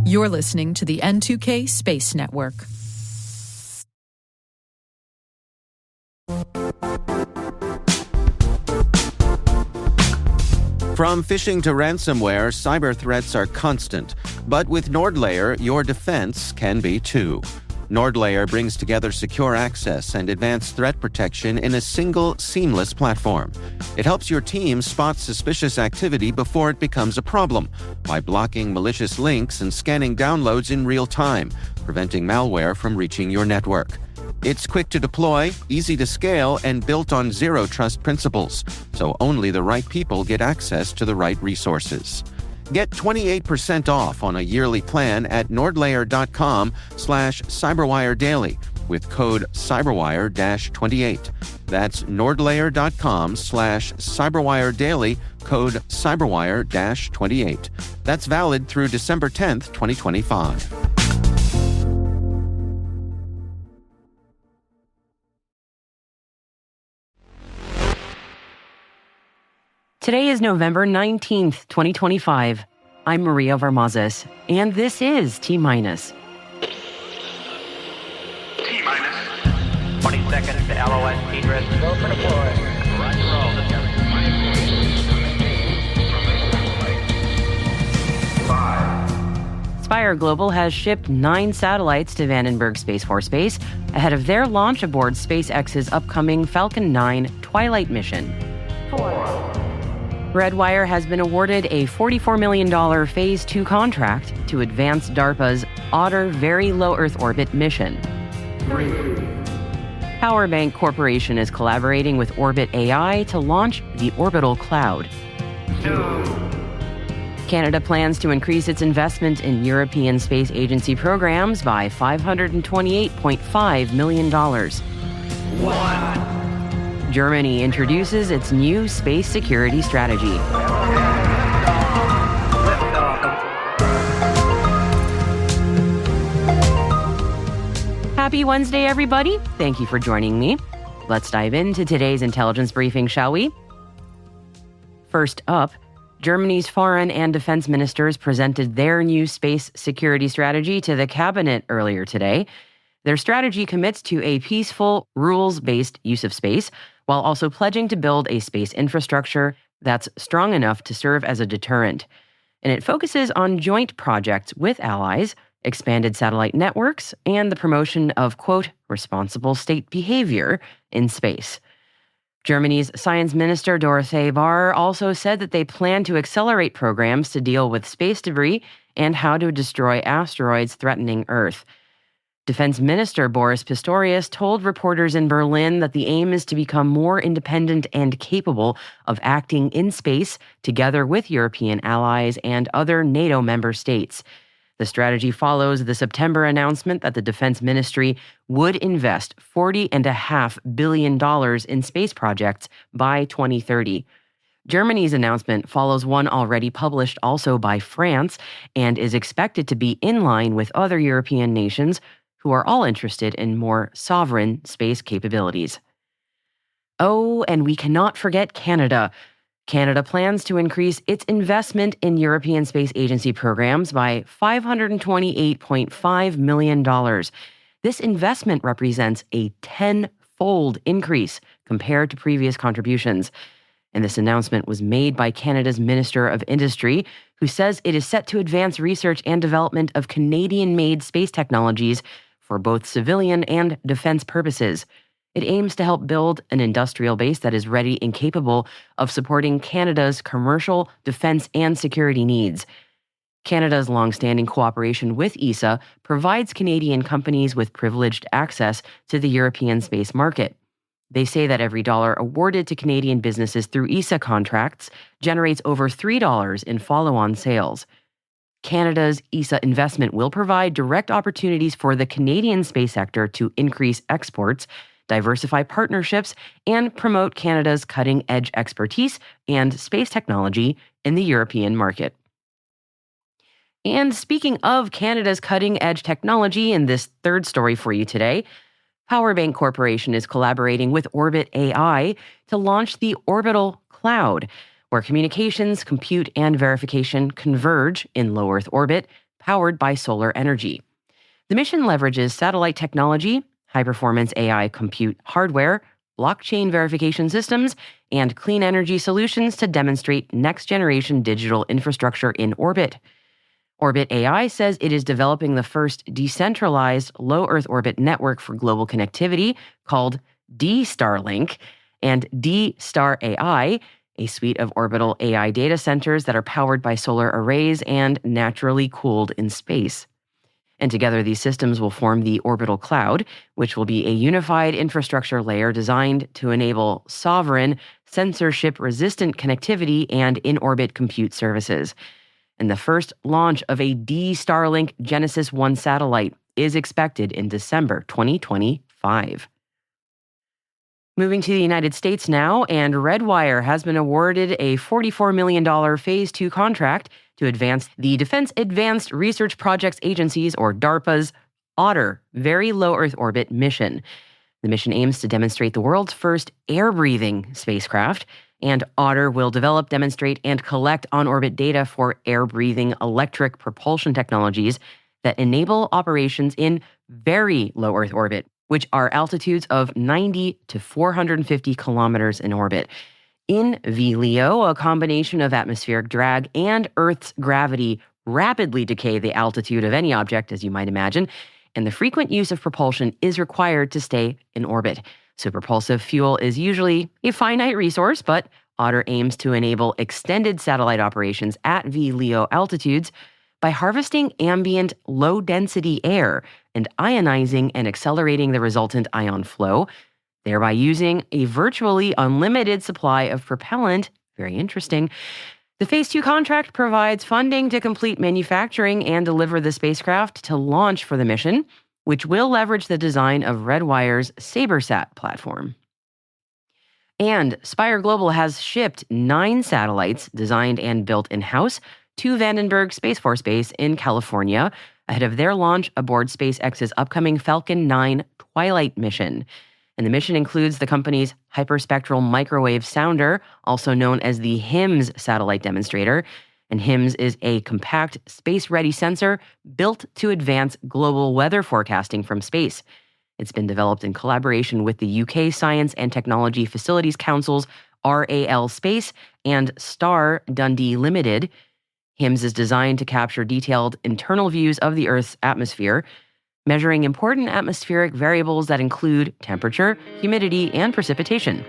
You're listening to the N2K Space Network. From phishing to ransomware, cyber threats are constant. But with NordLayer, your defense can be too. NordLayer brings together secure access and advanced threat protection in a single, seamless platform. It helps your team spot suspicious activity before it becomes a problem by blocking malicious links and scanning downloads in real time, preventing malware from reaching your network. It's quick to deploy, easy to scale, and built on zero trust principles, so only the right people get access to the right resources. Get 28% off on a yearly plan at nordlayer.com/cyberwiredaily with code cyberwire-28. That's nordlayer.com/cyberwiredaily, code cyberwire-28. That's valid through December 10th, 2025. Today is November 19th, 2025. I'm Maria Varmazes, and this is T-Minus. T-Minus. 20 seconds to LOS egress. Go for deploy. Roger roll. Spire Global has shipped 9 satellites to Vandenberg Space Force Base ahead of their launch aboard SpaceX's upcoming Falcon 9 Twilight mission. 4. Redwire has been awarded a $44 million Phase 2 contract to advance DARPA's Otter Very Low Earth Orbit mission. 3. PowerBank Corporation is collaborating with Orbit AI to launch the Orbital Cloud. 2. Canada plans to increase its investment in European Space Agency programs by $528.5 million. 1. Germany introduces its new space security strategy. Happy Wednesday, everybody. Thank you for joining me. Let's dive into today's intelligence briefing, shall we? First up, Germany's foreign and defense ministers presented their new space security strategy to the cabinet earlier today. Their strategy commits to a peaceful, rules-based use of space, while also pledging to build a space infrastructure that's strong enough to serve as a deterrent. And it focuses on joint projects with allies, expanded satellite networks, and the promotion of, quote, responsible state behavior in space. Germany's science minister Dorothee Barr also said that they plan to accelerate programs to deal with space debris and how to destroy asteroids threatening Earth. Defense Minister Boris Pistorius told reporters in Berlin that the aim is to become more independent and capable of acting in space together with European allies and other NATO member states. The strategy follows the September announcement that the Defense Ministry would invest $40.5 billion in space projects by 2030. Germany's announcement follows one already published also by France and is expected to be in line with other European nations who are all interested in more sovereign space capabilities. Oh, and we cannot forget Canada. Canada plans to increase its investment in European Space Agency programs by $528.5 million. This investment represents a 10-fold increase compared to previous contributions. And this announcement was made by Canada's Minister of Industry, who says it is set to advance research and development of Canadian-made space technologies for both civilian and defense purposes. It aims to help build an industrial base that is ready and capable of supporting Canada's commercial, defense, and security needs. Canada's long-standing cooperation with ESA provides Canadian companies with privileged access to the European space market. They say that every dollar awarded to Canadian businesses through ESA contracts generates over $3 in follow-on sales. Canada's ESA investment will provide direct opportunities for the Canadian space sector to increase exports, diversify partnerships, and promote Canada's cutting-edge expertise and space technology in the European market. And speaking of Canada's cutting-edge technology, in this third story for you today, PowerBank Corporation is collaborating with Orbit AI to launch the Orbital Cloud, where communications, compute, and verification converge in low Earth orbit, powered by solar energy. The mission leverages satellite technology, high-performance AI compute hardware, blockchain verification systems, and clean energy solutions to demonstrate next-generation digital infrastructure in orbit. Orbit AI says it is developing the first decentralized low Earth orbit network for global connectivity called D-Starlink and D-Star AI, a suite of orbital AI data centers that are powered by solar arrays and naturally cooled in space. And together, these systems will form the Orbital Cloud, which will be a unified infrastructure layer designed to enable sovereign, censorship-resistant connectivity and in-orbit compute services. And the first launch of a D-Starlink Genesis 1 satellite is expected in December 2025. Moving to the United States now, and Redwire has been awarded a $44 million Phase 2 contract to advance the Defense Advanced Research Projects Agency's, or DARPA's, Otter Very Low Earth Orbit mission. The mission aims to demonstrate the world's first air-breathing spacecraft, and Otter will develop, demonstrate, and collect on-orbit data for air-breathing electric propulsion technologies that enable operations in very low Earth orbit, which are altitudes of 90 to 450 kilometers in orbit. In VLEO, a combination of atmospheric drag and Earth's gravity rapidly decay the altitude of any object, as you might imagine, and the frequent use of propulsion is required to stay in orbit. So propulsive fuel is usually a finite resource, but Otter aims to enable extended satellite operations at VLEO altitudes by harvesting ambient, low-density air and ionizing and accelerating the resultant ion flow, thereby using a virtually unlimited supply of propellant. Very interesting. The Phase 2 contract provides funding to complete manufacturing and deliver the spacecraft to launch for the mission, which will leverage the design of Redwire's SaberSat platform. And Spire Global has shipped 9 satellites designed and built in-house to Vandenberg Space Force Base in California ahead of their launch aboard SpaceX's upcoming Falcon 9 Twilight mission. And the mission includes the company's hyperspectral microwave sounder, also known as the HIMSS satellite demonstrator. And HIMSS is a compact, space-ready sensor built to advance global weather forecasting from space. It's been developed in collaboration with the UK Science and Technology Facilities Council's RAL Space and Star Dundee Limited. HIMSS is designed to capture detailed internal views of the Earth's atmosphere, measuring important atmospheric variables that include temperature, humidity, and precipitation.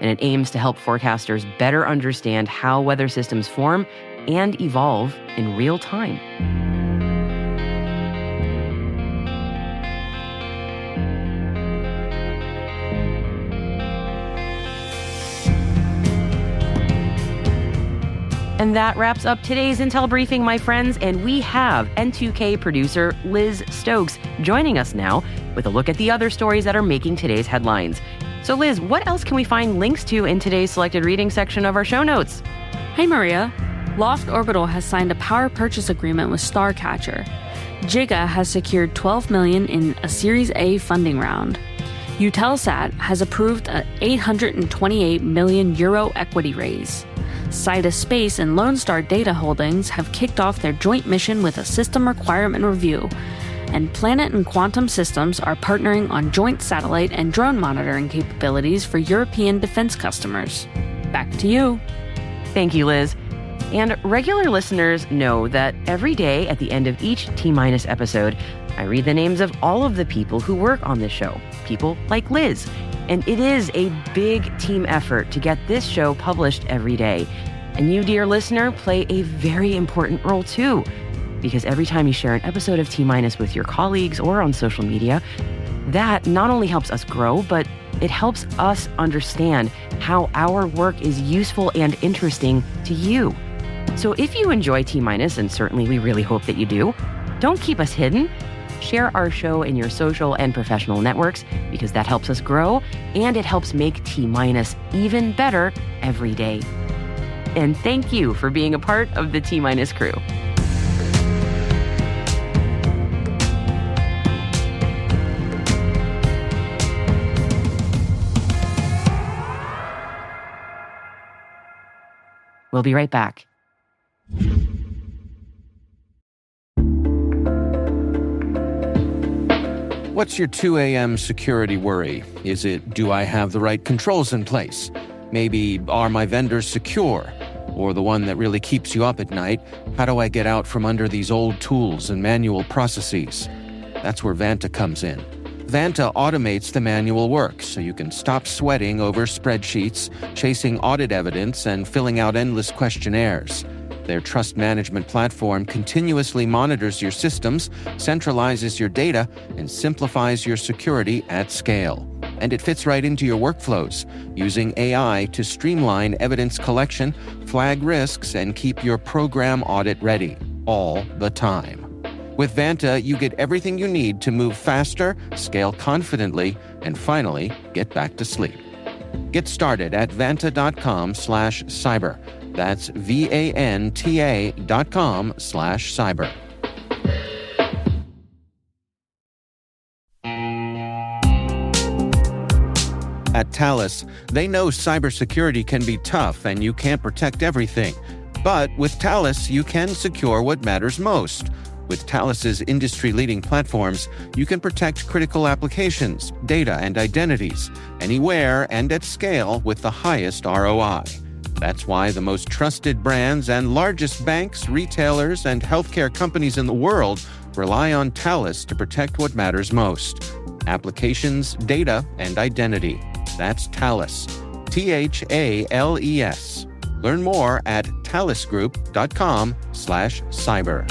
And it aims to help forecasters better understand how weather systems form and evolve in real time. And that wraps up today's Intel Briefing, my friends, and we have N2K producer Liz Stokes joining us now with a look at the other stories that are making today's headlines. So Liz, what else can we find links to in today's selected reading section of our show notes? Hi Maria. Loft Orbital has signed a power purchase agreement with Starcatcher. Giga has secured $12 million in a Series A funding round. Eutelsat has approved a €828 million equity raise. Sidus Space and Lone Star Data Holdings have kicked off their joint mission with a system requirement review, and Planet and Quantum Systems are partnering on joint satellite and drone monitoring capabilities for European defense customers. Back to you. Thank you, Liz. And regular listeners know that every day at the end of each T-Minus episode, I read the names of all of the people who work on this show, people like Liz. And it is a big team effort to get this show published every day. And you, dear listener, play a very important role too. Because every time you share an episode of T-Minus with your colleagues or on social media, that not only helps us grow, but it helps us understand how our work is useful and interesting to you. So if you enjoy T-Minus, and certainly we really hope that you do, don't keep us hidden. Share our show in your social and professional networks because that helps us grow and it helps make T-Minus even better every day. And thank you for being a part of the T-Minus crew. We'll be right back. What's your 2 a.m. security worry? Is it, do I have the right controls in place? Maybe, are my vendors secure? Or the one that really keeps you up at night, how do I get out from under these old tools and manual processes? That's where Vanta comes in. Vanta automates the manual work so you can stop sweating over spreadsheets, chasing audit evidence, and filling out endless questionnaires. Their trust management platform continuously monitors your systems, centralizes your data, and simplifies your security at scale. And it fits right into your workflows, using AI to streamline evidence collection, flag risks, and keep your program audit ready, all the time. With Vanta, you get everything you need to move faster, scale confidently, and finally get back to sleep. Get started at vanta.com/cyber. That's VANTA.com/cyber. At Thales, they know cybersecurity can be tough and you can't protect everything. But with Thales, you can secure what matters most. With Thales's industry-leading platforms, you can protect critical applications, data, and identities, anywhere and at scale with the highest ROI. That's why the most trusted brands and largest banks, retailers, and healthcare companies in the world rely on Thales to protect what matters most: applications, data, and identity. That's Thales. THALES. Learn more at thalesgroup.com/cyber.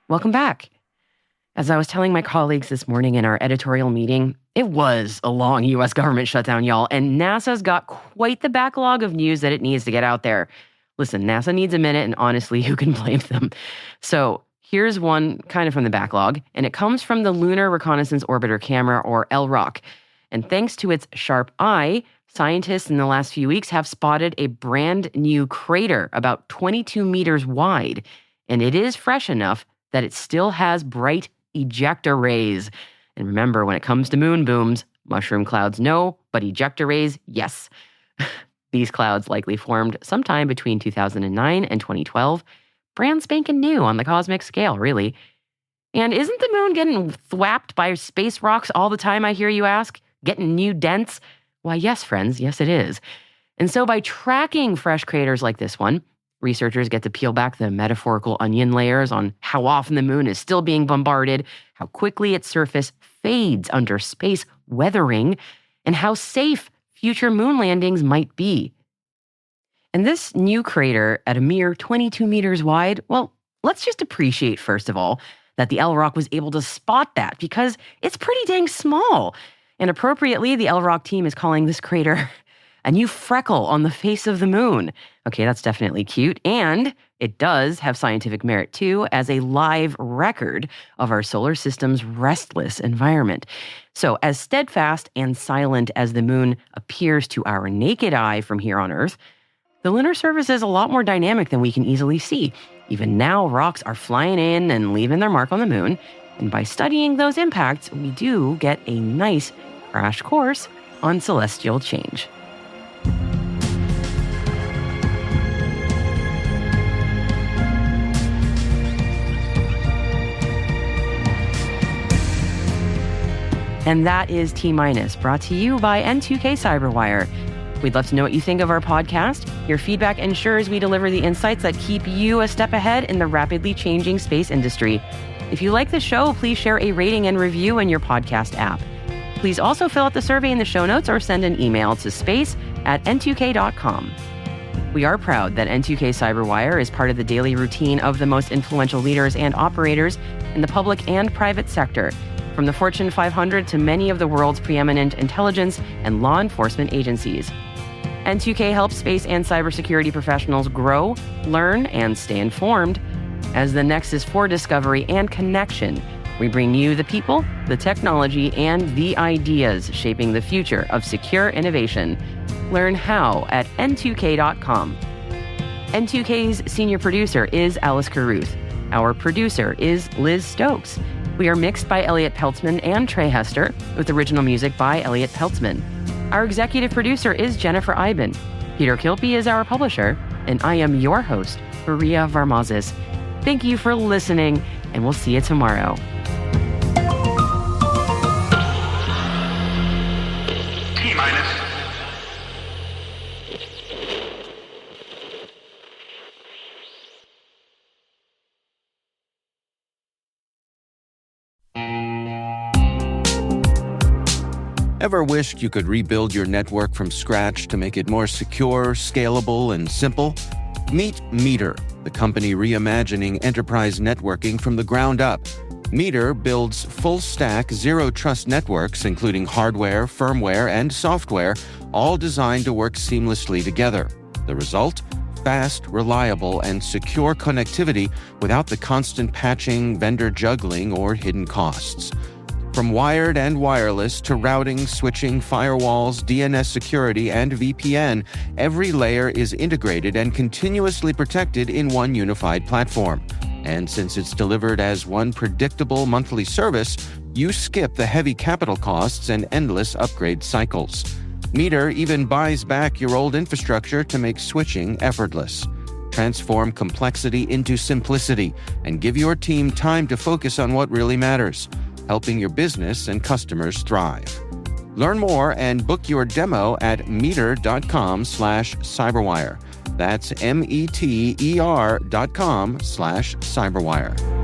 Welcome back. As I was telling my colleagues this morning in our editorial meeting, it was a long U.S. government shutdown, y'all, and NASA's got quite the backlog of news that it needs to get out there. Listen, NASA needs a minute, and honestly, who can blame them? So here's one kind of from the backlog, and it comes from the Lunar Reconnaissance Orbiter Camera, or LROC. And thanks to its sharp eye, scientists in the last few weeks have spotted a brand new crater about 22 meters wide, and it is fresh enough that it still has bright ejector rays. And remember, when it comes to moon booms, mushroom clouds, no, but ejector rays, yes. These clouds likely formed sometime between 2009 and 2012. Brand spanking new on the cosmic scale, really. And isn't the moon getting thwapped by space rocks all the time, I hear you ask? Getting new dents? Why, yes, friends, yes, it is. And so by tracking fresh craters like this one, researchers get to peel back the metaphorical onion layers on how often the moon is still being bombarded, how quickly its surface fades under space weathering, and how safe future moon landings might be. And this new crater at a mere 22 meters wide, well, let's just appreciate, first of all, that the LROC was able to spot that because it's pretty dang small. And appropriately, the LROC team is calling this crater a new freckle on the face of the moon. Okay, that's definitely cute. And it does have scientific merit, too, as a live record of our solar system's restless environment. So as steadfast and silent as the moon appears to our naked eye from here on Earth, the lunar surface is a lot more dynamic than we can easily see. Even now, rocks are flying in and leaving their mark on the moon. And by studying those impacts, we do get a nice crash course on celestial change. And that is T-Minus, brought to you by N2K Cyberwire. We'd love to know what you think of our podcast. Your feedback ensures we deliver the insights that keep you a step ahead in the rapidly changing space industry. If you like the show, please share a rating and review in your podcast app. Please also fill out the survey in the show notes or send an email to space@n2k.com. We are proud that N2K Cyberwire is part of the daily routine of the most influential leaders and operators in the public and private sector, from the Fortune 500 to many of the world's preeminent intelligence and law enforcement agencies. N2K helps space and cybersecurity professionals grow, learn, and stay informed. As the nexus for discovery and connection, we bring you the people, the technology, and the ideas shaping the future of secure innovation. Learn how at n2k.com. N2K's senior producer is Alice Carruth. Our producer is Liz Stokes. We are mixed by Elliot Peltzman and Trey Hester, with original music by Elliot Peltzman. Our executive producer is Jennifer Iben. Peter Kilpie is our publisher, and I am your host, Maria Varmazes. Thank you for listening, and we'll see you tomorrow. T-minus. Ever wished you could rebuild your network from scratch to make it more secure, scalable, and simple? Meet Meter, the company reimagining enterprise networking from the ground up. Meter builds full-stack, zero-trust networks, including hardware, firmware, and software, all designed to work seamlessly together. The result? Fast, reliable, and secure connectivity without the constant patching, vendor juggling, or hidden costs. From wired and wireless to routing, switching, firewalls, DNS security, and VPN, every layer is integrated and continuously protected in one unified platform. And since it's delivered as one predictable monthly service, you skip the heavy capital costs and endless upgrade cycles. Meter even buys back your old infrastructure to make switching effortless. Transform complexity into simplicity and give your team time to focus on what really matters, helping your business and customers thrive. Learn more and book your demo at meter.com/cyberwire. That's METER.com/cyberwire.